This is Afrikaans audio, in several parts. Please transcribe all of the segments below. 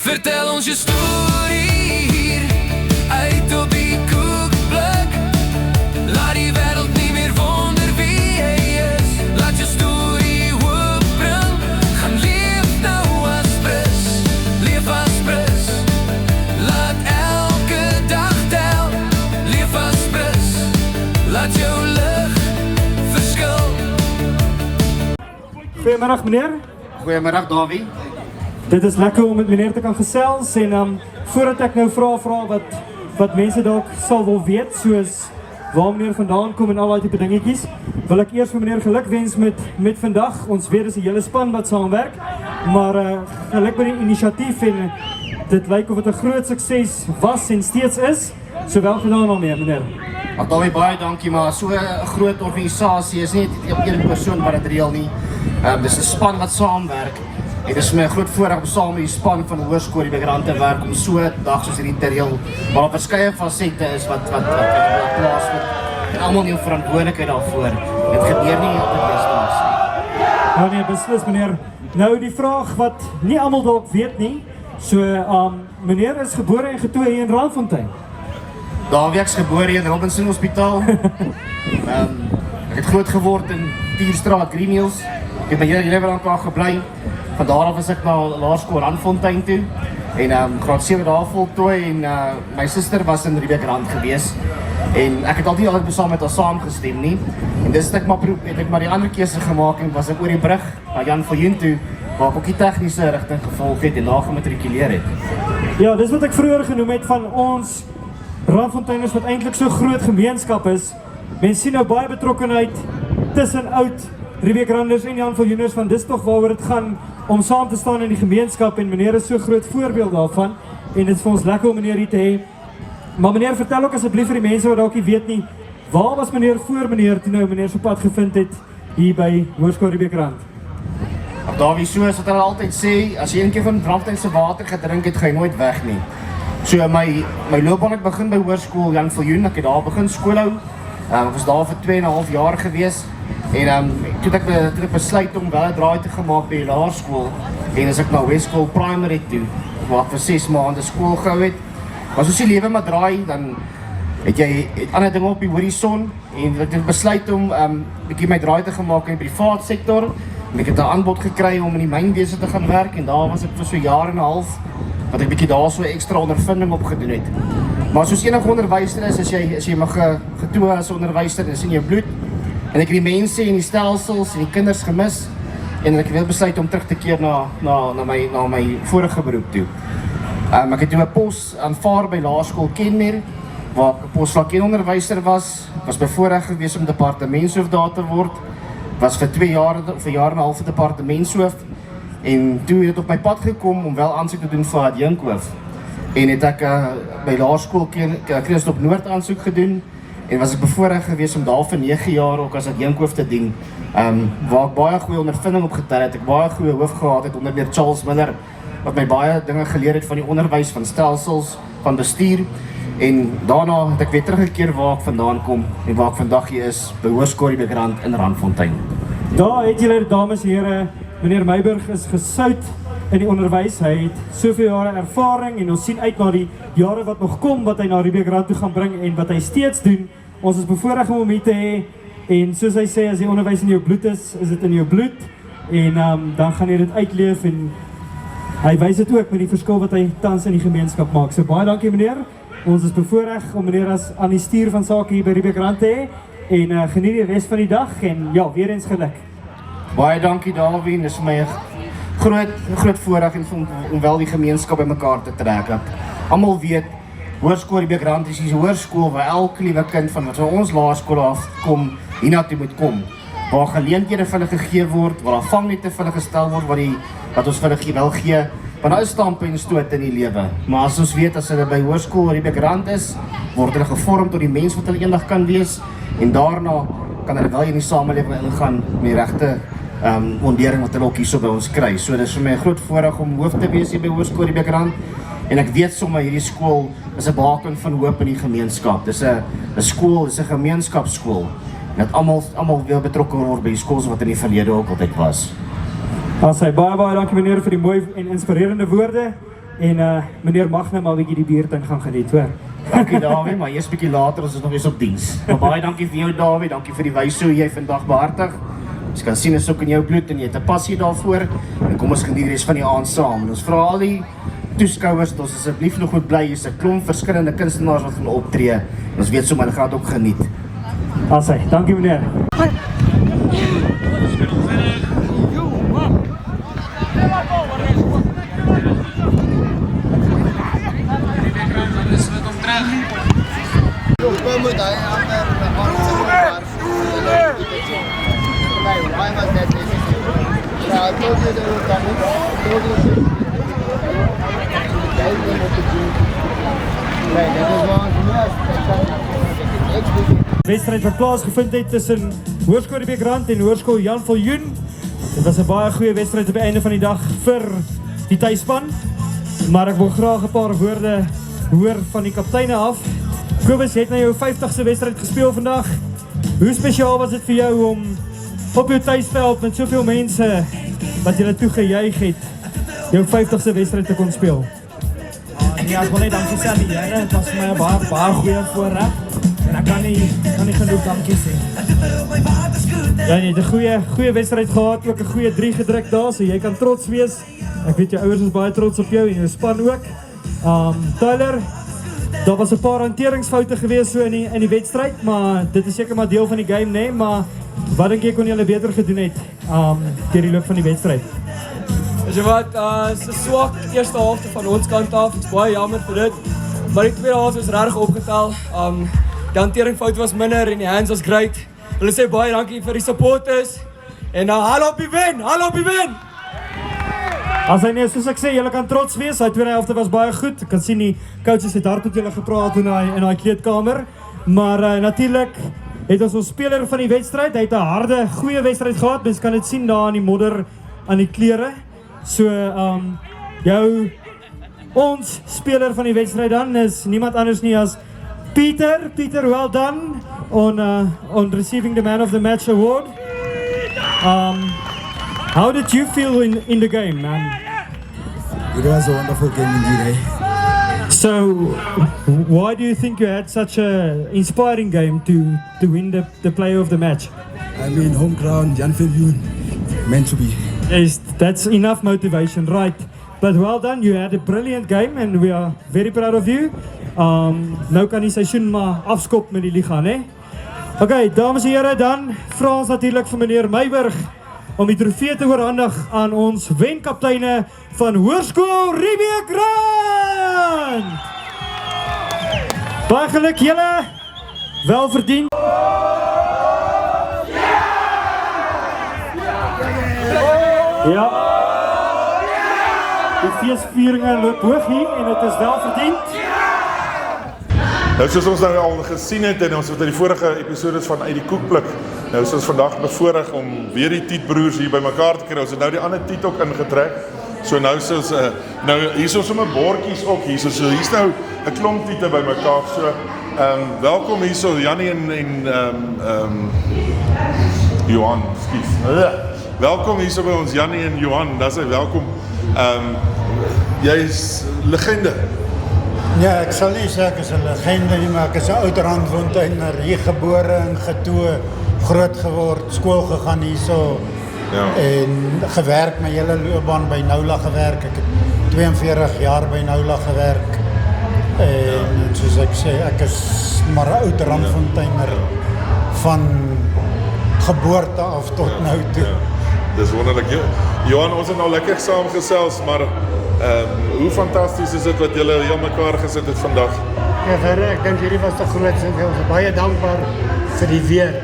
Vertel ons je story hier, uit op die koekblik. Laat die wereld niet meer wonder wie hij is. Laat je story opbring, gaan leef nou als pris. Leef als pris, laat elke dag tel. Leef als pris, laat jou licht verskil. Goedemiddag meneer. Goedemiddag Davie. Dit is lekker om met meneer te kan gesels en voordat ek nou vra wat mense dalk sal wil weet, soos waar meneer vandaan kom en al die tipe dingetjies, wil ek eers vir meneer geluk wens met vandag. Ons weet dis 'n hele span wat saamwerk, maar geluk met die inisiatief en dit lyk of dit 'n groot sukses was en steeds is. So wel gedaan daarmee meneer. Davie, baie dankie, maar so 'n groot organisasie is nie een persoon wat dit reël nie. Dis 'n span wat saamwerk. Het is my 'n groot voorreg om saam met die span van Hoërskool Ribeek Rand te werk om so 'n dag soos hierdie te reël, waar daar verskeie fasette is wat plaasvind en almal neem verantwoordelikheid daarvoor. Dit gebeur nie op 'n prestasie. Ja nee, beslis meneer. Nou die vraag wat nie almal dalk weet nie. So meneer is gebore en getoe hier in Randfontein. Davie, ek's gebore in Robinson Hospitaal. Ek het groot geword in Tierstraat, Green Hills. Ek het my hele lewe lank daar gebly. Van daar af is ek na Laerskool Randfontein toe en graad 7 daar voltooi en my suster was in Ribeek Rand gewees en ek het altyd saam met haar saamgestem nie en dis het ek maar die ander keuse gemaak en was ek oor die brug na Jan Viljoen toe waar ek ook die tegniese rigting gevolg het en daar gematrikuleer het. Ja, dis wat ek vroeër genoem het van ons Randfonteiners wat eintlik so groot gemeenskap is. Mense sien nou baie betrokkenheid tussen oud Ribeek Randers en Jan Viljoeners, van dis tog waaroor dit gaan om saam te staan in die gemeenskap en meneer is so groot voorbeeld daarvan en dit is vir ons lekker om meneer hier te hê. Maar meneer, vertel ook asseblief vir die mense wat dalk nie weet nie, waar was meneer voor meneer toe nou meneer so pad gevind het hier by Hoërskool Ribeek Rand? Davie, soos wat hulle altyd sê, as jy een keer van Randfontein se water gedrink het, gaan jy nooit weg nie. So my loopbaan het begin by Hoërskool Jan Viljoen, ek het daar begin skoolhou. Ek was daar vir 2,5 jaar gewees. En toe ek besluit om wel 'n draai te gemaak by die laerskool en as ek na Westskool Primary toe, waar ek vir 6 maande skool gehou het. Maar soos die lewe maar draai, dan het jy ander dinge op die horison en ek het besluit om bietjie my draai te gemaak in die privaat sektor. En ek het 'n aanbod gekry om in die mynwese te gaan werk en daar was ek vir so 'n jaar en 'n half wat ek bietjie daar so ekstra ondervinding opgedoen het. Maar soos enige onderwyser is, as jy mag getoe as onderwyser, is in jou bloed. En ek het die mense en die stelsels en die kinders gemis en ek het besluit om terug te keer na my vorige beroep toe. Ek het toe 'n pos aanvaar by Laerskool Kenmer waar ek 'n posvlak 1 onderwyser was bevoorreg gewees om departementshoof daar te word. Was vir 2 jaar of 'n jaar en 'n half departementshoof en toe het dit op my pad gekom om wel aansoek te doen vir adjunkhoof. En het ek by Laerskool Christop Noord aansoek gedoen. En was ek bevoorreg gewees om daar vir 9 jaar ook as adjunkhoof te dien, waar ek baie goeie ondervinding opgetel het. Ek baie goeie hoof gehad het onder meneer Charles Miller, wat my baie dinge geleer het van die onderwys, van stelsels, van bestuur. En daarna het ek weer teruggekeer waar ek vandaan kom en waar ek vandag hier is, by Hoërskool Ribeek Rand in Randfontein. Daar het julle, dames en here, meneer Meiburg is gesout in die onderwys. Hy het soveel jare ervaring en ons sien uit na die jare wat nog kom, wat hy na Ribeek Rand toe gaan bring en wat hy steeds doen. Ons is bevoorreg om hom hier te hê en soos hy sê, as die onderwys in jou bloed is dit in jou bloed en dan gaan jy dit uitleef en hy wys dit ook met die verskil wat hy tans in die gemeenskap maak. So baie dankie meneer. Ons is bevoorreg om meneer as aan die stuur van sake hier by Ribeek Rand te hê en geniet die res van die dag en ja, weer eens geluk. Baie dankie Davie, dis vir my 'n groot voorreg om wel die gemeenskap bymekaar te trek. Almal weet Hoërskool Ribeek Rand is die hoërskool waar elke liewe kind van wat van ons laerskool af kom, hiernatoe moet kom. Waar geleenthede vir hulle gegee word, waar daar vangnette vir hulle gestel word, wat ons vir hulle wel gee, want daar is stampe en stoot in die lewe. Maar as ons weet, as hulle by Hoërskool Ribeek Rand is, word hulle gevorm tot die mens wat hulle eendag kan wees, en daarna kan hulle wel in die samelewing ingaan met die regte ondering wat hulle ook hierso by ons kry. So dit is vir my 'n groot voorreg om hoof te wees hier by Hoërskool Ribeek Rand. En ek weet sommer hierdie skool is 'n baken van hoop in die gemeenskap. Dis 'n skool, dis 'n gemeenskapsskool. En dat almal weer betrokke word by die skool wat in die verlede ook altyd was. Baie dankie meneer vir die mooi en inspirerende woorde. en meneer mag nou maar 'n bietjie die buurtuin gaan geniet, hoor. Dankie Dawie, maar eers bietjie later, ons is nog eens op diens. Maar baie dankie vir jou Dawie, dankie vir die wyse hoe jy vandag behartig. Ons kan sien is ook in jou bloed en jy het 'n passie daarvoor. En kom ons geniet die res van die aand saam. En ons vra al die toeskouers dat ons asseblief nog moet bly. Hier's 'n klomp verskillende kunstenaars wat gaan optree. En ons weet sommer hulle gaan dit ook geniet. Asai, dankie meneer. Wedstrijd wat plaasgevind het tussen Hoërskool Riebeekrand en Hoërskool Jan Viljoen. Dit was 'n baie goeie wedstryd op die einde van die dag vir die tuisspan. Maar ek wil graag 'n paar woorde hoor van die kapteine af. Kobus, jy het nou jou 50ste wedstryd gespeel vandag. Hoe spesiaal was dit vir jou om op jou tuisveld met soveel mense wat julle toegejuig het, jou 50ste wedstryd te kon speel? Ja, ek wil net dankie sê aan die Here. Het was vir my 'n baie goeie voorreg. En ek kan nie genoeg dankie sê. Ja, jy het 'n goeie wedstryd gehad, ook 'n goeie 3 gedruk daar, so jy kan trots wees. Ek weet jou ouers is baie trots op jou en jou span ook. Tyler, daar was 'n paar hanteringsfoute gewees so in die wedstryd, maar dit is seker maar deel van die game, nee, maar wat dink jy kon julle beter gedoen het deur die loop van die wedstryd? Weet jy wat, is 'n swak eerste helfte van ons kant af, het is baie jammer vir dit, maar die tweede helfte is regtig opgetel. Die hanteringfout was minder en die hands was great. Hulle sê baie dankie vir die supporters en haal op die wen, haal op die wen! As hy nie, soos ek sê, julle kan trots wees, die tweede helfte was baie goed. Ek kan sien die coaches het hard met julle gepraat in daai kleedkamer, maar natuurlik het ons speler van die wedstryd, hy het 'n harde, goeie wedstryd gehad, mens kan dit sien daar aan die modder aan die klere. So, ons speler van die wedstryd dan is niemand anders nie as Peter, well done on receiving the Man of the Match award. How did you feel in the game, man? It was a wonderful game indeed, eh? So, why do you think you had such an inspiring game to win the player of the match? I mean, home ground, Jan Viljoen, meant to be. Yes, that's enough motivation, right? But well done, you had a brilliant game and we are very proud of you. Nou kan die seisoen maar afskop met die liga, né? Okay, dames en here, dan vra ons natuurlik vir meneer Meiburg om die trofee te oorhandig aan ons wenkapteine van Hoërskool Riebeekrand. Baie geluk julle, wel verdien. Ja. Die feesvieringe loop hoog hier en dit is wel verdiend. Nou soos ons nou al gesien het en ons het in die vorige episodes van Uit die Koekblik, nou is ons vandag bevoorreg om weer die Tietbroers hier by mekaar te kry. Ons het nou die ander Tiet ook ingetrek. So nou soos nou hier is ons sommer bordjies ook hier. So hier's nou 'n klomp Tiete by mekaar. So welkom hierso Jannie en Johan, skus. Welkom hierso by ons Jannie en Johan. Dis hy welkom. Jy is legende. Ja, ek sal nie sê ek is 'n legende nie, maar ek is 'n oud Randfonteiner, hier gebore en getoe, groot geword, skool gegaan hierso. Ja. En gewerk my hele loopbaan by Noula gewerk. Ek het 42 jaar by Noula gewerk. En soos ek sê, ek is maar 'n oud Randfonteiner van geboorte af tot nou toe. Ja. Dis wonderlik. Johan, ons het nou lekker saam gesels, maar hoe fantasties is dit wat julle hier mekaar gesit het vandag? Ja, verder, ek dink hierdie was die grootste. Ons is baie dankbaar vir die weer.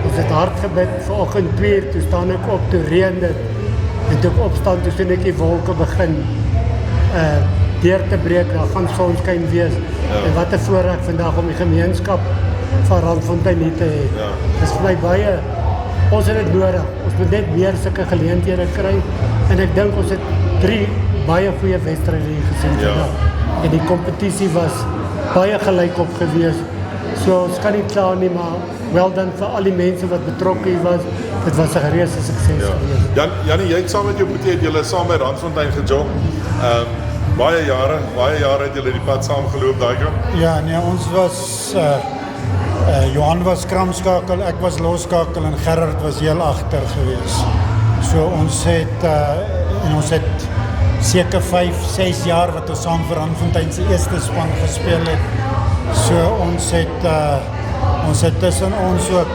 Ons het hard gebid vanoggend 2 uur, toe staan ek op, toe reën dit. En toe ek opstaan, toe sien ek die wolke begin deur te breek, daar gaan sonskyn wees. Ja. En wat 'n voorreg vandag om die gemeenskap van Randfontein hier te hê. Ja. Dis vir my baie, ons het dit nodig. Ons moet net meer sulke geleenthede kry. En ek dink ons het 3 baie goeie wedstryde hier gesien vandag. En die kompetisie was baie gelykop gewees. So ons kan nie kla nie, maar wel dan vir al die mense wat betrokke hier was. Dit was 'n reuse sukses gewees. Jannie, jy het saam met jou boetie het julle saam by Randfontein gejog. Baie jare het julle die pad saam geloop daai kant. Ja, nee, ons was Johan was kramskakel, ek was loskakel en Gerard was heel agter gewees. So ons het seker 5-6 jaar wat ons saam vir Randfontein se eerste span gespeel het. So ons het tussen ons ook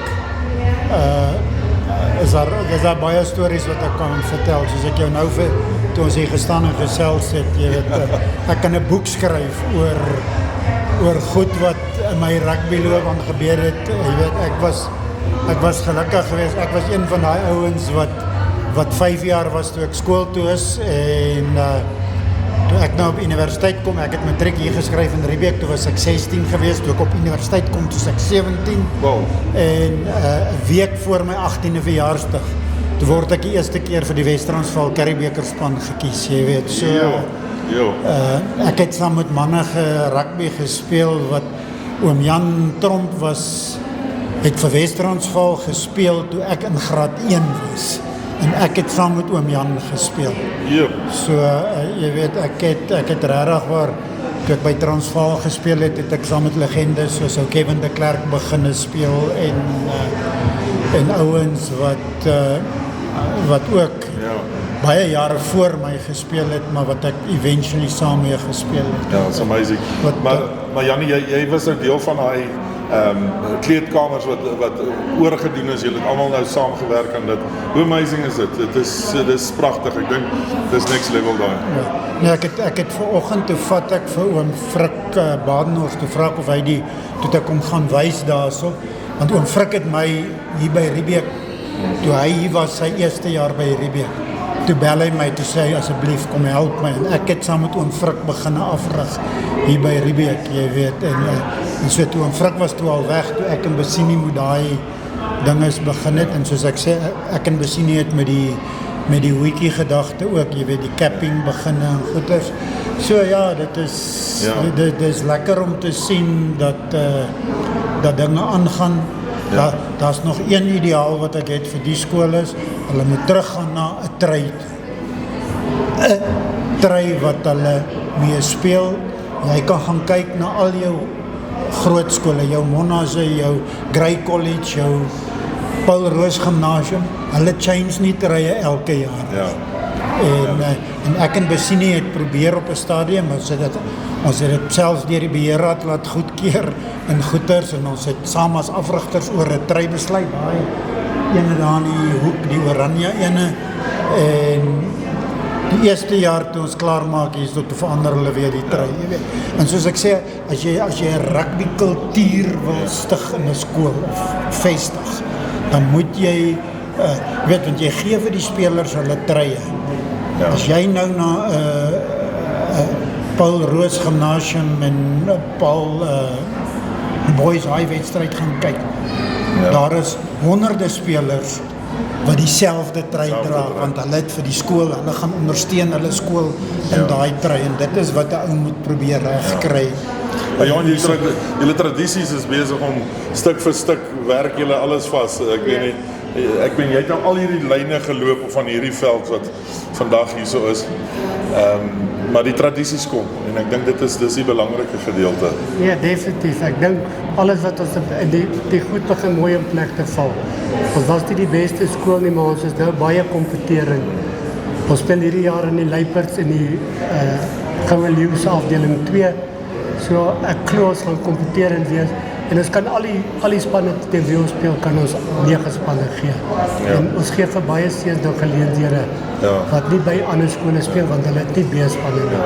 is daar baie stories wat ek kan vertel, soos ek jou nou toe ons hier gestaan en gesels het, jy weet, ek kan 'n boek skryf oor goed wat in my rugbyloopbaan gebeur het. Jy weet, ek was gelukkig geweest, ek was een van daai ouens wat 5 jaar was toe ek skool toe is en toe ek nou op universiteit kom, ek het matriek hier geskryf in Riebeeck, toe was ek 16 geweest, toe ek op universiteit kom, toe was ek 17. Wow. En 'n week voor my 18de verjaarsdag, toe word ek die eerste keer vir die Wes-Transvaal Curriebeekerspan gekies, jy weet. So ek het saam met manne rugby gespeel wat oom Jan Tromp het vir Wes-Transvaal gespeel toe ek in graad 1 was. En ek het saam met oom Jan gespeel. So, jy weet, ek het regtig waar, toe ek by Transvaal gespeel het ek saam met legendes soos ou Kevin de Klerk begin speel en ouens wat ook baie jare voor my gespeel het, maar wat ek eventually saam mee gespeel het. Ja, it's amazing. Maar Jannie, jy was nou deel van daai kleedkamers wat oorgedoen is, julle het almal nou saamgewerk aan dit. Hoe amazing is dit? Dit is pragtig, ek dink, dis next level daar. Ja. Nee, ek het vanoggend toe vat ek vir oom Frik Badenhorst, toe vra ek of hy toe ek hom gaan wys daarso, want oom Frik het my hier by Riebeeck, toe hy hier was sy eerste jaar by Riebeeck, toe bel hy my te sê, asseblief kom help my, en ek het saam met oom Frik begin afrig hier by Riebeeck, jy weet, en so toe oom Frik was toe al weg, toe ek in Bessini moet daai dinges begin het, en soos ek sê, ek in Bessini het met die wiki gedagte ook, jy weet, die capping beginne en goeders, so ja, dit is lekker om te sien dat dinge aangaan. Daar's nog een ideaal wat ek het vir die skool is, hulle moet teruggaan na 'n try wat hulle mee speel. Jy kan gaan kyk na al jou groot skole, jou Monase, jou Grey College, jou Paul Roos Gymnasium, hulle change nie trye elke jaar. Ja. En ek in Bessini het probeer op 'n stadium, ons het dit selfs deur die beheerraad laat goedkeur in goeders, en ons het saam as afrigters oor 'n try besluit, daai ene daar in die hoek, die oranje ene, en die eerste jaar toe ons klaar maak hier, toe verander hulle weer die try, jy weet. En soos ek sê, as jy 'n rugby kultuur wil stig in 'n skool of vestig, dan moet jy weet, want jy gee vir die spelers hulle trye. As jy nou na Paul Roos Gymnasium en Paul Boys High wedstryd gaan kyk, daar is honderde spelers wat dieselfde try dra, want hulle het vir die skool, hulle gaan ondersteun hulle skool in daai try, en dit is wat 'n ou moet probeer regkry. Maar Johan, julle tradisies is besig om stuk vir stuk werk julle alles vas. Ek weet nie, jy het nou al hierdie lyne geloop van hierdie veld wat vandag hier so is. Maar die tradisies kom, en ek dink dis die belangrike gedeelte. Ja, definitief. Ek dink alles wat ons die goed begin mooi in plek te val. Ons was nie die beste skool nie, maar ons is nou baie kompeterend. Ons speel hierdie jaar in die Luiperds in die Goue Leeu's afdeling 2. So ek glo ons gaan kompeterend wees. En ons kan al die spanne teen wie ons speel, kan ons 9 spanne gee. En ons gee vir baie seuns nou geleenthede wat nie by ander skole speel, want hulle het nie B-spanne nie.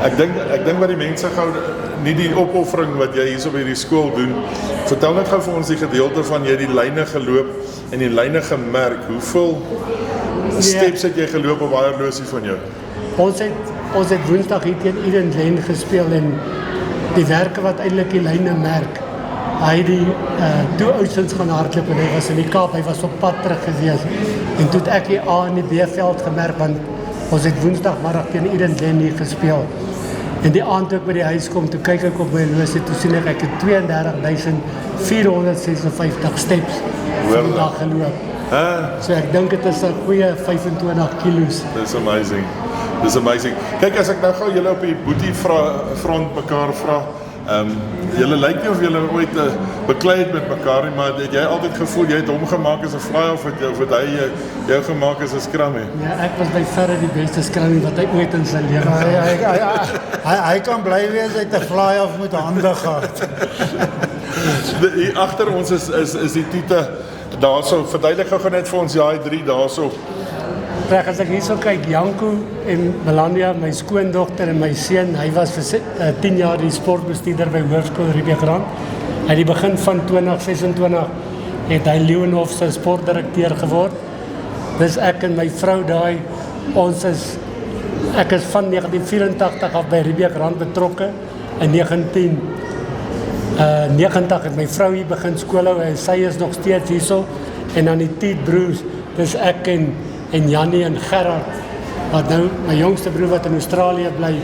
Ek dink wat die mense gou, nie die opoffering wat jy hierso by die skool doen, vertel net gou vir ons die gedeelte van jy die lyne geloop en die lyne gemerk. Hoeveel steps het jy geloop op daai horlosie van jou? Ons het Woensdag hier teen Eden Glen gespeel, en die werke wat eintlik die lyne merk, hy het die toe oudsins gaan hardloop, en hy was in die Kaap, hy was op pad terug gewees, en toe het ek die A en die B-veld gemerk, want ons het Woensdagmiddag teen Eden Glen hier gespeel, en die aand toe ek by die huis kom, toe kyk ek op my horlosie, toe sien ek het 32.456 steps vir die dag geloop. So ek dink het is 'n goeie 25 kilos. That's amazing. Dis amazing. Kyk, as ek nou gou julle op die boetie front mekaar vra, julle lyk nie of julle ooit beklei het met mekaar nie, maar het jy altyd gevoel jy het hom gemaak as 'n fly of het hy jou gemaak as 'n scrummie? Ja, ek was by verre die beste scrummie wat hy ooit in sy lewe Hy kan bly wees, hy het 'n fly-off met hande gehad. Hier agter ons is die tiete daarso. Verduidelik gou net vir ons die 3 daarso. Reg, as ek hierso kyk, Janko en Melania, my skoondogter en my seun, hy was vir 10 jaar die sportbestuurder by Hoërskool Riebeekrand. Hy het die begin van 2026 het hy Leeuwenhof se sportdirekteur geword. Dis ek en my vrou daai, ek is van 1984 af by Riebeekrand betrokke. In 1990 het my vrou hier begin skool hou en sy is nog steeds hierso. En dan die Tiet broers, dis ek en Jannie en Gerard, wat nou my jongste broer wat in Australië bly,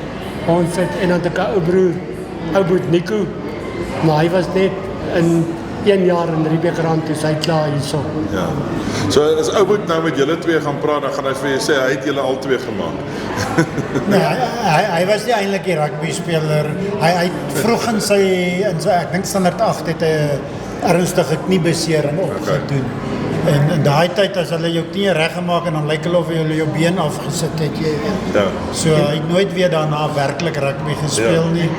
ons het, en dan het ek 'n ou broer, ou boet Nico, maar hy was net in 1 jaar in Riebeekrand, toe hy klaar hierso. Ja. So as ou boet nou met julle twee gaan praat, dan gaan hy vir julle sê hy het julle al twee gemaak. Nee, hy was nie eintlik die rugby speler. Hy vroeg in sy ek dink standaard 8 het 'n ernstige kniebesering opgedoen. En daai tyd as hulle jou knie reggemaak en dan lyk hulle of hulle jou been afgesit het, jy weet. Ja. So hy het nooit weer daarna werklik rugby gespeel nie.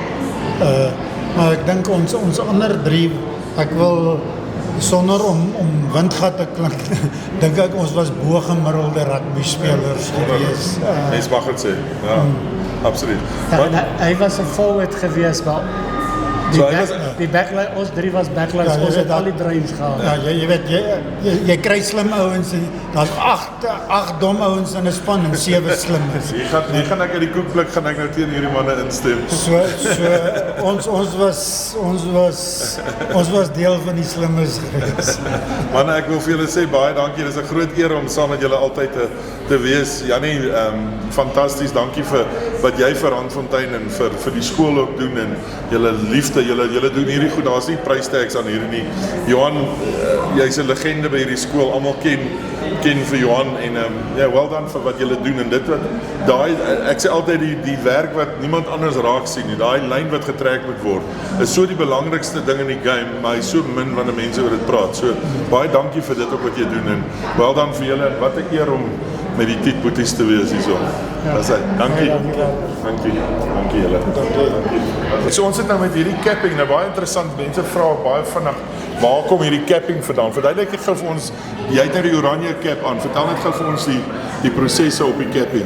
Maar ek dink ons ander 3, ek wil sonder om windgat te klink, dink ek ons was bo-gemiddelde rugby spelers gewees. Mens mag dit sê. Ja. Absoluut. Hy was 'n forward gewees, maar die backline, ons 3 was backlines, ons het al die brains gehad. Ja, jy weet, jy kry slim ouens en daar's 8 dom ouens in 'n span en 7 slimmes. Hier gaan ek uit die koekblik gaan ek nou teen hierdie manne instem. So ons was deel van die slimmes gewees. Manne, ek wil vir julle sê baie dankie. Dit is 'n groot eer om saam met julle altyd te wees. Jannie, fantasties. Dankie vir wat jy vir Randfontein en vir die skool ook doen en julle liefde. Julle doen hierdie goed. Daar's nie prystags aan hierdie nie. Johan, jy's 'n legende by hierdie skool. Almal ken vir Johan en ja, well done vir wat julle doen en dit wat ek sê altyd die werk wat niemand anders raak sien nie. Daai lyn wat getrek moet word is so die belangrikste ding in die game, maar hy is so min wanneer mense oor dit praat. So baie dankie vir dit ook wat jy doen en well done vir julle en wat 'n eer om met die Tiet boeties te wees hierso. Dis hy. Dankie. Dankie julle. So ons sit nou met hierdie capping, nou baie interessant. Mense vra baie vinnig, waar kom hierdie capping vandaan? Verduidelik net gou vir ons, jy het nou die oranje cap aan. Vertel net gou vir ons die prosesse op die capping.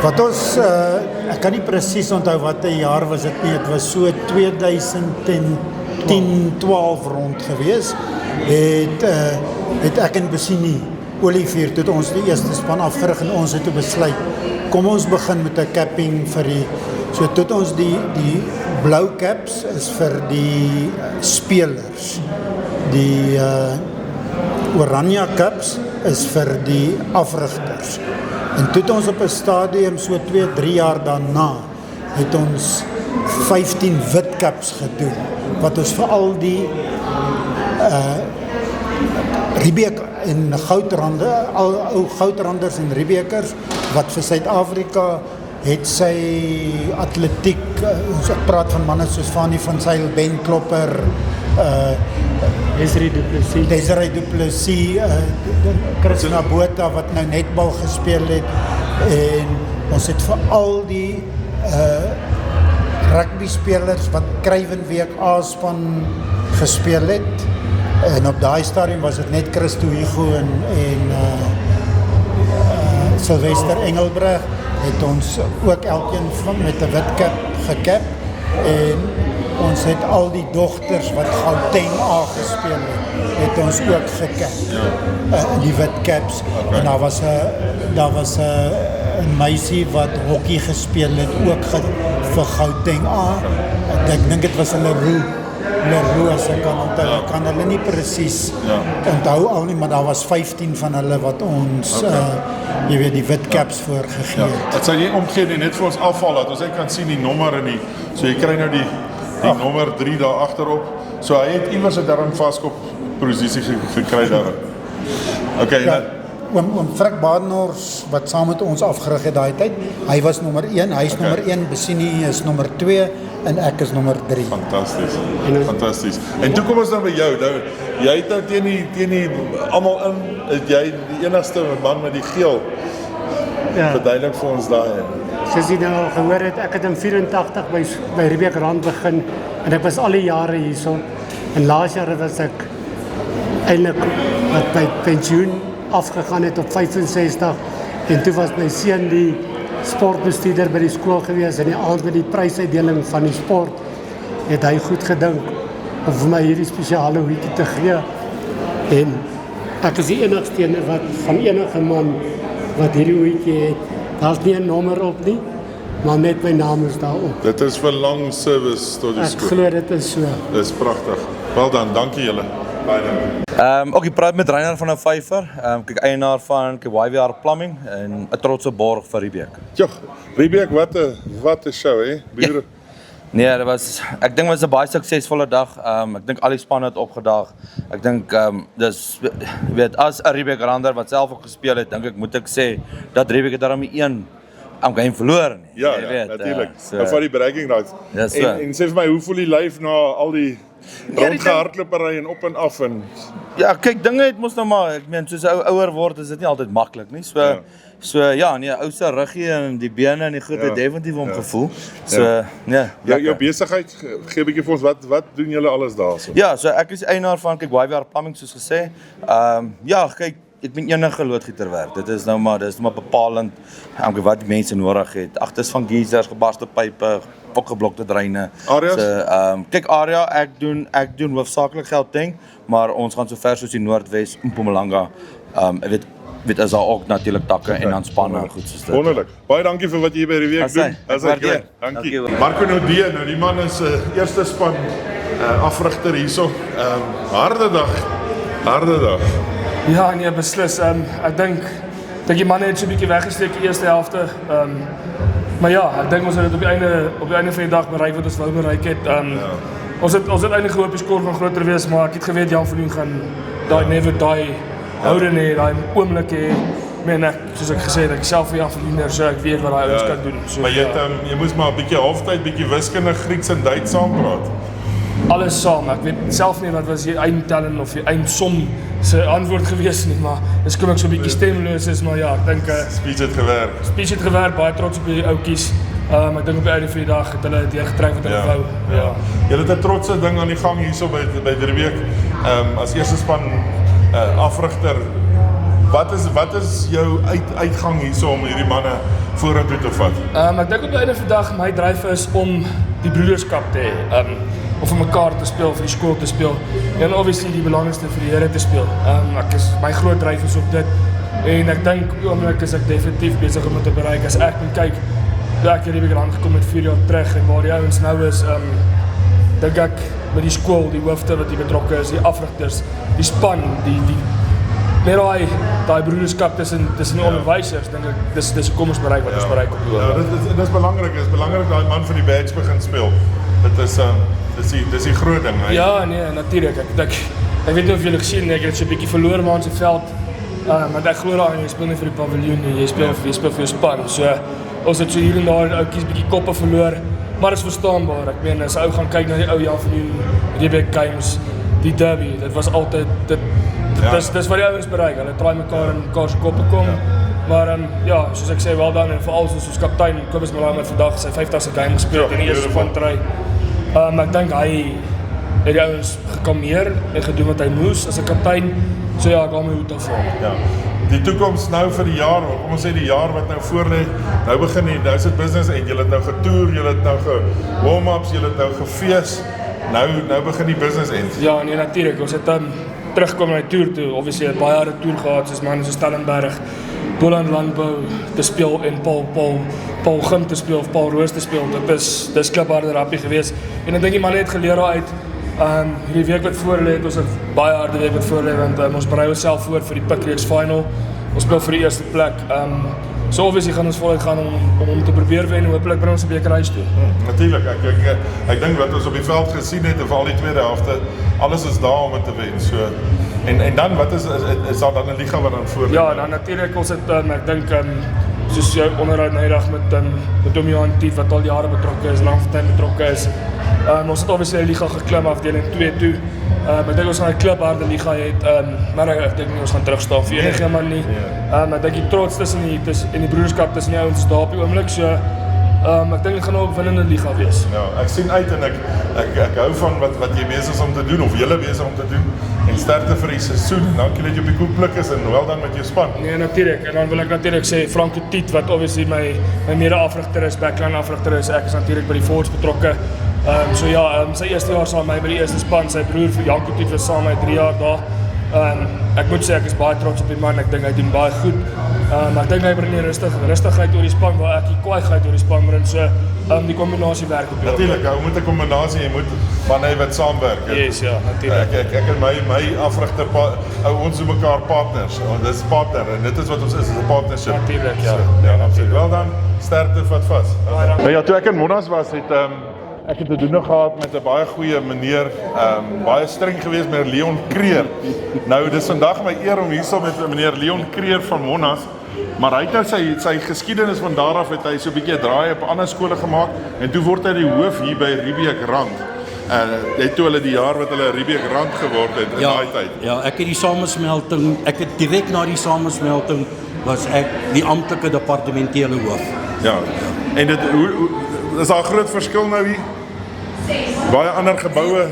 Wat ons ek kan nie presies onthou watter jaar was dit nie. Dit was so 2010-12 rond gewees. Het ek en Bessini Olivier toe ons die eerste span afgerig en ons het toe besluit kom ons begin met 'n capping vir so toe ons die blou caps is vir die spelers. Die oranje caps is vir die afrigters. En toe ons op 'n stadium so 2-3 jaar daarna het ons 15 wit caps gedoen wat ons vir al die Riebeek en goudranders, al ou goudranders en Riebekers wat vir Suid-Afrika het sy atletiek, ons praat van manne soos Fanny van Zyl, Ben Klopper, Desiree Du Plessis, Chris Nabota wat nou netbal gespeel het en ons het vir al die rugby spelers wat Kruiwenweek A-span gespeel het. En op daai stadium was dit net Christo Hugo en Sylvester Engelbreg het ons ook elkeen met 'n wit cap gekap en ons het al die dogters wat Gauteng A gespeel het ons ook gekap. Die wit caps. Okay. En daar was 'n meisie wat hokkie gespeel het ook vir Gauteng A. Ek dink dit was 'n Leroux as ek kan onthou. Ek kan hulle nie presies onthou al nie, maar daar was 15 van hulle wat ons jy weet die wit caps voorgegee het. Dit sou nie omgee nie, net vir ons afval dat ons net kan sien die nommer in die so jy kry nou die nommer 3 daar agterop. So hy het iewers 'n darm vaskop posisie gekry daar. Okay, oom Frik Badenhorst, wat saam met ons afgerig het daai tyd, hy was nommer 1, hy is nommer 1, Bessini is nommer 2 en ek is nommer 3. Fantasties, fantasties. En toe kom ons dan by jou, nou, jy het nou teen die almal in, het jy die enigste man met die geel, verduidelik vir ons daai. Soos jy nou al gehoor het, ek het in 84 by Riebeeck Rand begin en ek was al die jare hierso. En laas jaar was ek eintlik wat by pensioen afgegaan het op 65 en toe was my seun die sportbestuurder by die skool gewees en die aand met die prysuitdeling van die sport het hy goed gedink om vir my hierdie spesiale hoedjie te gee en ek is die enigste een wat van enige man wat hierdie hoedjie het. Daar's nie 'n nommer op nie, maar net my naam is daarop. Dit is vir lang service tot die Ek skool. glo dit is so. Dit is pragtig. Wel dan, dankie julle. Baie dankie. Ook ek praat met Reiner van 'n Vyver, kyk eienaar van YWR Plumbing en 'n trotse borg vir Riebeeck. Jogg, Riebeeck, wat 'n show, hè? Bure. Nee, ek dink was 'n baie suksesvolle dag. Ek dink al die spanne het opgedaag. Ek dink dis weet as 'n Riebeeck Rander wat self ook gespeel het, dink ek moet ek sê dat Riebeeck het daarmee een game verloor nie. Ja, jy weet, natuurlik. En van die bragging rights. Ja, so. En sê vir my, hoe voel die lyf na al die rondgehardlopery en op en af en ja, kyk, dinge het mos nou maar, ek meen soos ou ouer word is dit nie altyd maklik nie. So ja, nee, ou se ruggie en die bene en die goed het definitief omgevoel. So nee, jou besigheid gee 'n bietjie vir ons wat doen julle alles daarso? Ja, so ek is eienaar van kyk YWR Plumbing soos gesê. Ja, kyk, ek ben enige loodgieter werk. Dit is nou maar bepalend wat die mense nodig het. Agters van geysers, gebarste pype, opgeblokte dreine. Areas? So kyk area, ek doen hoofsaaklik Gauteng, maar ons gaan so ver soos die Noordwes, Mpumalanga. Ek weet as daar ook natuurlik takke en dan spanne en goed soos dit. Wonderlik. Baie dankie vir wat jy by die week doen. Ek waardeer. Dankie. Marco Nodee, nou die man is eerste span afrigter hierso. Harde dag. Ja, nee, beslis. Ek dink die manne het so 'n bietjie weggesteek die eerste helfte. Maar ja, ek dink ons het dit op die einde van die dag bereik wat ons wou bereik het. Ons het eintlik gehoop die skoor gaan groter wees, maar ek het geweet Jan Verloon gaan daai houden hê, daai oomblik hê. Soos ek gesê het, ek self vir Jan Verloon, so ek weet wat daai ouens kan doen. So, maar jy moes maar 'n bietjie halftyd, bietjie wiskunde, Grieks en Duits saam praat. Alles saam. Ek weet self nie wat was die eindtelling of die eindsom se antwoord gewees nie, maar dis kom ek so 'n bietjie stemloos is, maar ja, ek dink Speech het gewerk, baie trots op die ouetjies. Ek dink op die einde van die dag het hulle dit getrek wat hulle wou. Ja. Julle het 'n trotse ding aan die gang hierso by Riebeeck. As eerste span afrigter. Wat is jou uitgang hierso om hierdie manne vorentoe te vat? Ek dink op die einde van die dag my dryf is om die broederskap te hê. Of vir mekaar te speel, vir die skool te speel. En obviously die belangrikste vir die Here te speel. My groot dryf is op dit. En ek dink op die oomblik is ek definitief besig om dit te bereik. As ek moet kyk, toe ek hierdie week aangekom het 4 jaar terug en waar die ouens nou is, dink ek met die skool, die hoofde wat hier betrokke is, die afrigters, die span, net daai broederskap tussen die onderwysers, dink ek dis kom ons bereik wat ons bereik op die oomblik. Ja, dit is belangrik. Dit is belangrik dat die man van die badge begin speel. Dit is dis die groot ding, hè. Ja, nee, natuurlik. Ek weet nie of julle gesien het, ek het so 'n bietjie verloor maar in se veld. Maar ek glo daarin jy speel nie vir die paviljoen nie, jy speel vir jou span. So ons het so hier en daar ouetjies bietjie koppe verloor, maar dit is verstaanbaar. Ek meen as ou gaan kyk na die ou Jan Verloon Riebeeck games, die derby, dit was altyd dis wat die ouens bereik. Hulle traai mekaar in mekaar se koppe kom. Maar ja, soos ek sê, wel dan en veral soos kaptein Kobus Malama vandag sy 50ste game gespeel in die eerste van try. Ek dink hy het die ouens gekalmeer en gedoen wat hy moes as 'n kaptein. So ja, ek hou my hoed af vir hom. Ja. Die toekoms nou vir die jaar, kom ons sê die jaar wat nou voor lê, nou begin nou is dit business en julle het nou getoer, julle het nou warm-ups, julle het nou gefees. Nou begin die business end. Ja, nee, natuurlik. Ons het terugkom na die toer toe. Obviously het baie jare toer gehad soos manne so Stellenberg, Boland Landbou te speel en Paul Gim te speel of Paul Roos te speel. Dis klipharde rappie geweest. En ek dink die manne het geleer daaruit. Hierdie week wat voor lê, ons het baie harde week wat voor lê want ons berei onsself voor vir die Pickreeks final. Ons speel vir die eerste plek. So obviously gaan ons voluit gaan om te probeer wen en hopelik bring ons 'n beker huis toe. Natuurlik, ek dink wat ons op die veld gesien het en veral die tweede helfte, alles is daar om dit te wen. So En dan, wat is daar dan 'n liga wat dan voor? Ja, dan natuurlik ons het ek dink soos jou onderhoud nydag met Oom Johan Tief wat al jare betrokke is, langtyd betrokke is. Ons het obviously 'n liga geklim afdeling 2 toe. Ek dink ons gaan 'n klipharde liga hê, maar ek dink nie ons gaan terugstaan vir enige man nie. Ek dink die trots tussen die broederskap tussen die ouens is daar op die oomblik, so ek dink dit gaan 'n opwindende liga wees. Ja, ek sien uit en ek hou van wat jy besig is om te doen of julle besig om te doen. En sterkte vir die seisoen. Dankie dat jy op die koekblik is en wel dan met jou span. Nee, natuurlik. En dan wil ek natuurlik sê Franco Tiet wat obviously my mede-afrigter is, backline afrigter is. Ek is natuurlik by die Fords betrokke. So ja, sy eerste jaar saam met my by die eerste span, sy broer vir Janko Tief is saam met my 3 jaar daar. Ek moet sê ek is baie trots op die man. Ek dink hy doen baie goed. Maar ek dink hy bring die rustigheid oor die span waar ek die kwaaiheid oor die span bring. So die kombinasie werk op. Natuurlik, jy moet 'n kombinasie, jy moet manne wat saamwerk. Yes, ja, natuurlik. Ek en my afrigter ons doen mekaar partners. Want dit is partner en dit is wat ons is 'n partnership. Natuurlik, ja. Ja, absoluut. Wel dan, sterkte vat vas. Ja, toe ek in Monas was, ek het te doen gehad met 'n baie goeie meneer, baie streng geweest meneer Leon Kreer. Nou dis vandag my eer om hierso met meneer Leon Kreer van Monas, maar hy het nou sy geskiedenis van daar af het hy so 'n bietjie 'n draai op ander skole gemaak en toe word hy die hoof hier by Riebeek Rand. Net toe hulle die jaar wat hulle Riebeek Rand geword het in daai tyd. Ja, ek het die samesmelting, ek het direk na die samesmelting was ek die amptelike departementele hoof. Ja. En dit is daar 'n groot verskil nou hier? Baie ander geboue.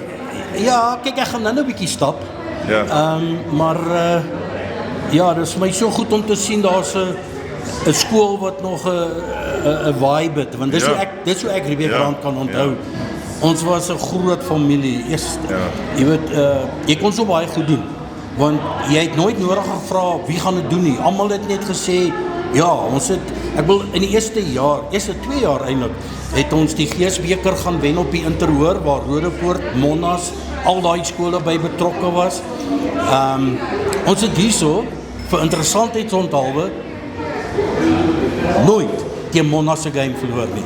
Ja, kyk ek gaan nou 'n bietjie stap. Ja. Maar ja, dit is my so goed om te sien daar's 'n skool wat nog 'n vibe het, want dis hoe ek Riebeek Rand kan onthou. Ons was 'n groot familie. Jy weet, jy kon so baie goed doen. Want jy het nooit nodig gevra wie gaan dit doen nie. Almal het net gesê ja, ons het ek wil in die eerste 2 jaar eintlik het ons die Geesbeker gaan wen op die Interhoor waar Rodepoort, Monas, al daai skole by betrokke was. Ons het hierso vir interessantheidshalwe nooit teen Monas se game verloor nie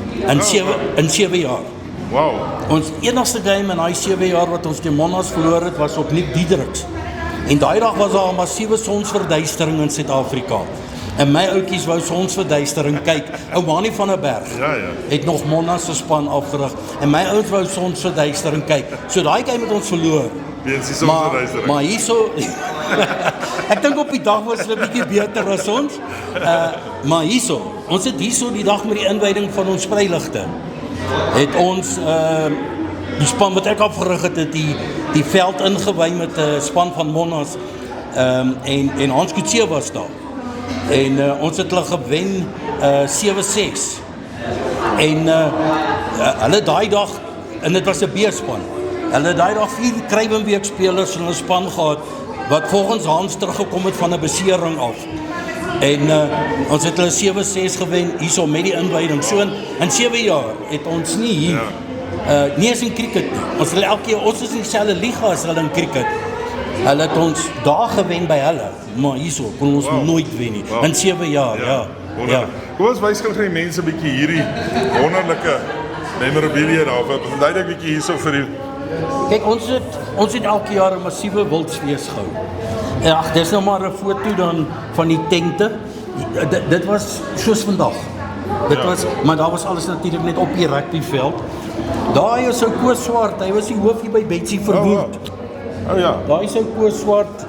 in 7 jaar. Wow. Ons enigste game in daai 7 jaar wat ons teen Monas verloor het was op Nick Diedriks. En daai dag was daar 'n massiewe sonsverduistering in Suid-Afrika. En my ouetjies wou sonsverduistering kyk. Ou Manie van der Berg het nog Monas se span afgerig en my ouens wou sonsverduistering kyk. So daai game het ons verloor. Maar hierso ek dink op die dag was hulle 'n bietjie beter as ons. Maar hierso, ons het hierso die dag met die inwyding van ons vryligte het ons die span wat ek afgerig het die veld ingewy met 'n span van Monas en Hans Kutse was daar. En ons het hulle gewen 7-6. En hulle daai dag, en dit was 'n B-span. Hulle daai dag 4 Kruiwenweek spelers in hulle span gehad wat volgens Hans teruggekom het van 'n besering af. En ons het hulle 7-6 gewen hierso met die inwyding. So in 7 jaar het ons nie hier nie eens in cricket nie. Ons het elke keer ons is in dieselfde liga as hulle in cricket. Hulle het ons daar gewen by hulle, maar hierso kon ons nooit wen nie. In 7 jaar, ja. Kom ons wys gou vir die mense 'n bietjie hierdie wonderlike memorabilia daar. Verduidelik 'n bietjie hierso vir die. Kyk, ons het elke jaar 'n massiewe wildsfees gehou. Ag, dis nou maar 'n foto dan van die tente. Dit was soos vandag. Dit was, maar daar was alles natuurlik net op die rugbyveld. Daai is ou Koos Swart, hy was die hoof hier by Betsy Verwoerd. Ja. Daai is ou Koos Swart.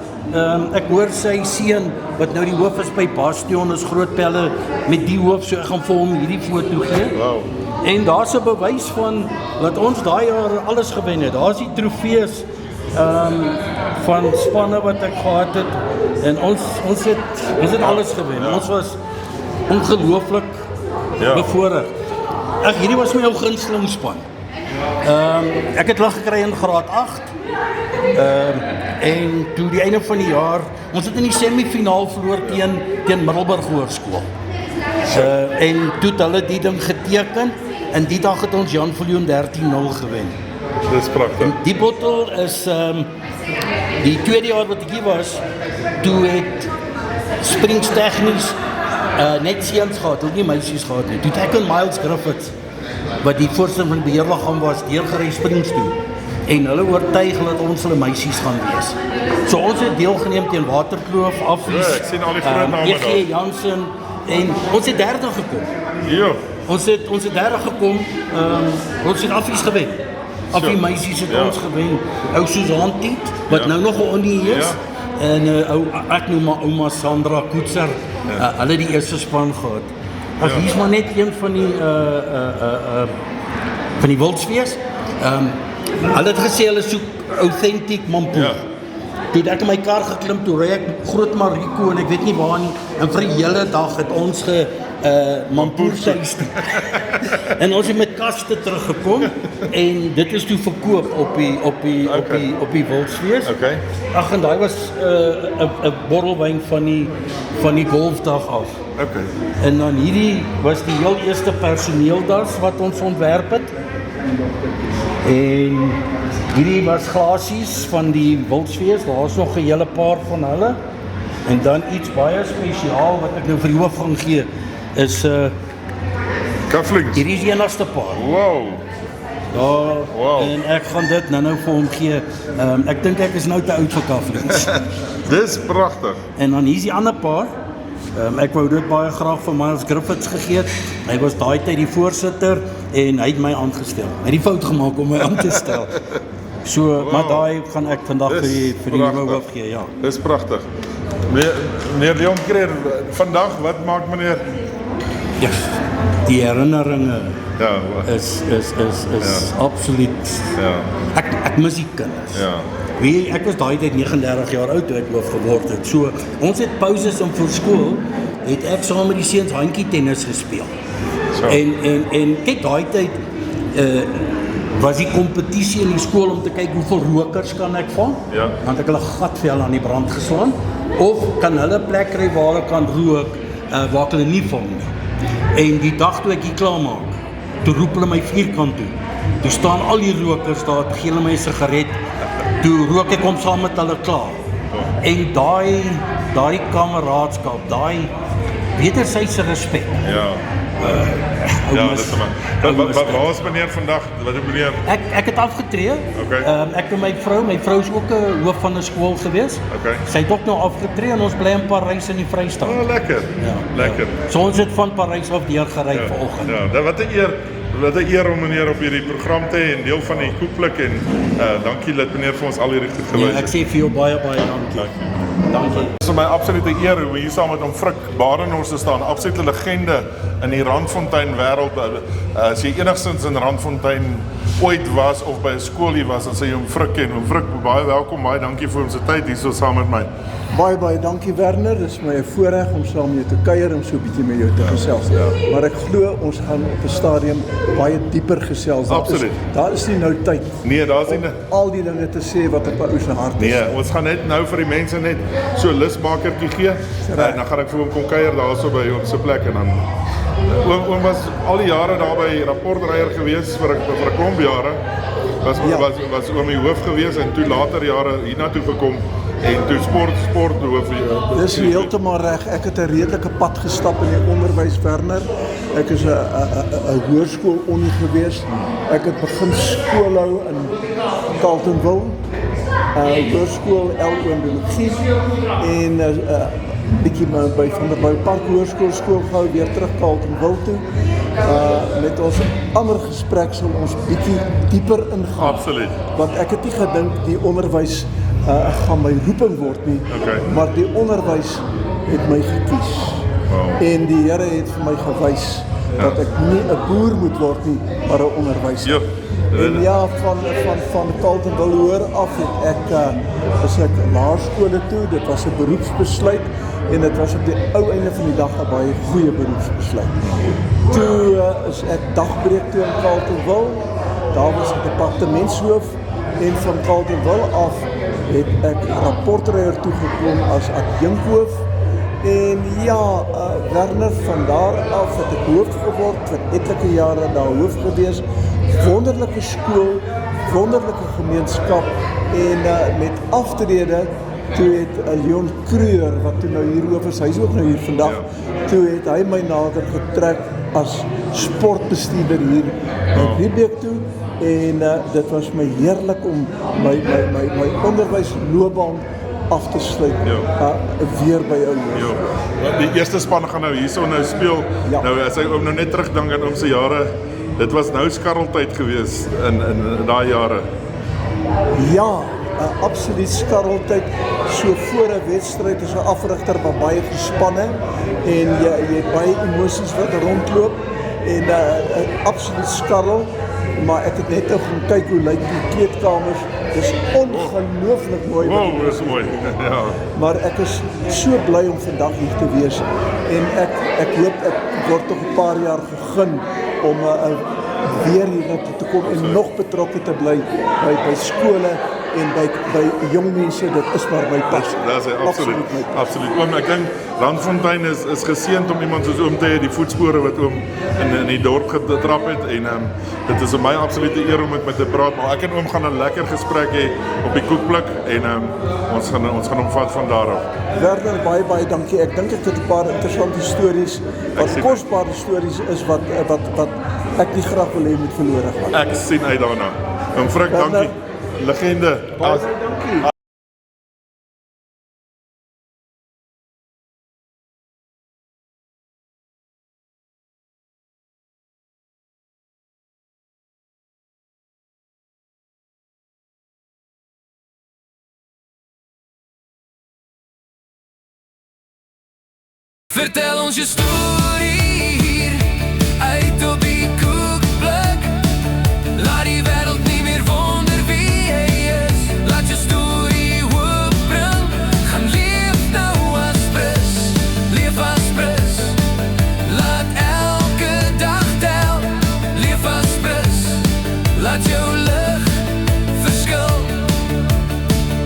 Ek hoor sy seun wat nou die hoof is by Bastion is groot pelle met die hoof, so ek gaan vir hom hierdie foto gee. Wow. En daar's 'n bewys van dat ons daai jaar alles gewen het. Daar's die trofees van spanne wat ek gehad het en ons het alles gewen. Ons was ongelooflik bevoorreg. Hierdie was my ou gunsteling span. Ek het hulle gekry in graad 8. En toe die einde van die jaar, ons het in die semifinaal verloor teen Middelburg Hoërskool. En toe het hulle die ding geteken en die dag het ons Jan Viljoen 13-0 gewen. Dis pragtig. Die bottel is die tweede jaar wat ek hier was, toe het Springs tegnies net seuns gehad, ook nie meisies gehad nie. Toe het ek en Miles Griffiths wat die voorsitter van die beheerliggaam was, deurgery Springs toe. en hulle oortuig dat ons hulle meisies gaan wees. So ons het deelgeneem teen Waterkloof, Affies, Ja, ek sien al die groot name E.G. daar. Jansen en ons het derde gekom. Ja. Ons het derde gekom, ons het Affies gewen. Affie meisies het ons gewen. Ou Susan Tiet, wat nou nog 'n onie is. En ek noem maar ouma Sandra Koetser, hulle die eerste span gehad. Hier is maar net een van die Wildsfees. Hulle het gesê hulle soek authentic mampoes. Toe ek in my kar geklim, toe ry ek Groot Mariko en ek weet nie waar nie, en vir die hele dag het ons mampoes tasty. En ons het met kaste teruggekom en dit is toe verkoop op die Wildsfees. Okay. Ag, en daai was 'n bottelwyn van die Golfdag af. Okay. En dan hierdie was die heel eerste personeeldas wat ons ontwerp het. En hierdie was glasies van die Wildsfees, daar's nog 'n hele paar van hulle. En dan iets baie spesiaal wat ek nou vir die hoof gaan gee is Cufflinks. Hierdie is die enigste paar. Wow. Ja, en ek gaan dit nou vir hom gee. Ek dink ek is nou te oud vir cufflinks. Dis pragtig. En dan hier's die ander paar. Ek wou dit baie graag vir Miles Griffiths gegee het. Hy was daai tyd die voorsitter en hy het my aangestel. Hy het die fout gemaak om my aan te stel. So, maar daai gaan ek vandag vir die hoof gee, ja. Dis pragtig. Meneer Leon Kreer, vandag, wat maak meneer? Ja, die herinneringe is absoluut. Ja. Ek mis die kinders. Ja. Weet jy, ek was daai tyd 39 jaar oud toe ek hoof geword het. So, ons het pauses in voor skool, het ek saam met die seuns handjie tennis gespeel. So. En kyk, daai tyd was die kompetisie in die skool om te kyk hoeveel rokers kan ek vang. Ja. Want ek hulle gatvel aan die brand geslaan. Of kan hulle plek kry waar hulle kan rook, waar ek hulle nie vang nie. En die dag toe ek hier klaar maak, toe roep hulle my vierkant toe. Toe staan al die rokers daar, toe gee hulle my 'n sigaret. Toe rook ek hom saam met hulle klaar. En daai kameraadskap, daai wederwysige respek. Ja. Ja, dis maar. Wat was meneer vandag? Wat het meneer? Ek het afgetree. Okay. Ek en my vrou is ook 'n hoof van 'n skool gewees. Okay. Sy het ook nou afgetree en ons bly in Parys in die Vrystaat. Oh, lekker. Ja. Lekker. So ons het van Parys af deurgery vanoggend. Ja, wat 'n eer. Wat 'n eer om meneer op hierdie program te hê en deel van die koekblik en dankie dat meneer vir ons al hierdie goed gewys het. Ja, ek sê vir jou baie dankie. Dankie. Dit is vir my absolute eer om hier saam met hom Frik Badenhorst te staan, absolute legende in die Randfontein wêreld. As jy enigstens in Randfontein ooit was of by 'n skool hier was, dan sê jy hom Frik ken. Hom Frik, baie welkom, baie dankie vir ons tyd hier so saam met my. Baie dankie Werner, dis my 'n voorreg om saam met jou te kuier en so 'n bietjie met jou te gesels. Ja. Maar ek glo ons gaan op 'n stadium baie dieper gesels. Absoluut. Daar is nie nou tyd. Nee, daar's nie al die dinge te sê wat op 'n ou se hart is. Nee, ons gaan net nou vir die mense net so 'n lusmakertjie gee. En dan gaan ek vir hom kom kuier daarso by ons se plek en dan oom was al die jare daar by rapportreier gewees vir 'n klomp jare. Was oom die hoof gewees en toe later jare hiernatoe gekom en toe sporthoof. Dis heeltemal reg. Ek het 'n redelike pad gestap in die onderwys, Werner. Ek is 'n hoërskool onie gewees. Ek het begin skool hou in Carletonville. Hoërskool L.O. en bietjie by Vanderbijlpark Hoërskool skool gehou, weer terug Carletonville toe. Met ons ander gesprek sal ons bietjie dieper ingaan. Absoluut. Want ek het nie gedink die onderwys gaan my roeping word nie, maar die onderwys het my gekies. En die Here het vir my gewys dat ek nie 'n boer moet word nie, maar 'n onderwyser. En ja, van Carletonville hoër af het ek laerskole toe, dit was 'n beroepsbesluit en dit was op die ou einde van die dag 'n baie goeie beroepsbesluit. Toe is ek dagbreek toe in Carletonville, daar was ek departementshoof en van Carletonville af het ek rapportreier toegekom as adjunkhoof. En ja, Werner, van daar af het ek hoof geword, vir etlike jare daar hoof gewees. Wonderlike skool, wonderlike gemeenskap en met aftrede toe het Leon Kruger, wat toe nou hier hoof is, hy is ook nou hier vandag, toe het hy my nader getrek as sportbestuurder hier in Riebeek toe en dit was my heerlik om my onderwysloopbaan af te sluit weer by ou. Ja. Die eerste span gaan nou hierso nou speel. Ja. Nou as hy nou net terugdink aan ons jare, dit was nou skarreltyd gewees in daai jare. Ja, absoluut skarreltyd. So voor 'n wedstryd is 'n afrigter maar baie gespanne en jy het baie emosies wat rondloop en absoluut skarrel. Maar ek het net nou gaan kyk hoe lyk die kleedkamers. Dis ongelooflik mooi. Wow, dis mooi. Ja. Maar ek is so bly om vandag hier te wees en ek hoop ek word nog 'n paar jaar gegee om weer hier te kom en nog betrokke te bly by skole en by jong mense. Dit is maar my passie. Dis absoluut. Oom, ek dink Randfontein is geseënd om iemand soos oom te hê, die voetspore wat oom in die dorp getrap het en dit is vir my absolute eer om met te praat, maar ek en oom gaan 'n lekker gesprek hê op die koekplek en ons gaan hom vat van daar af. Werner, baie dankie. Ek dink ek het 'n paar interessante stories, wat kosbare stories is wat ek nie graag wil hê moet verlore gaan. Ek sien uit daarna. Oom Frik, dankie. Legende. Baie dankie. Vertel ons je story.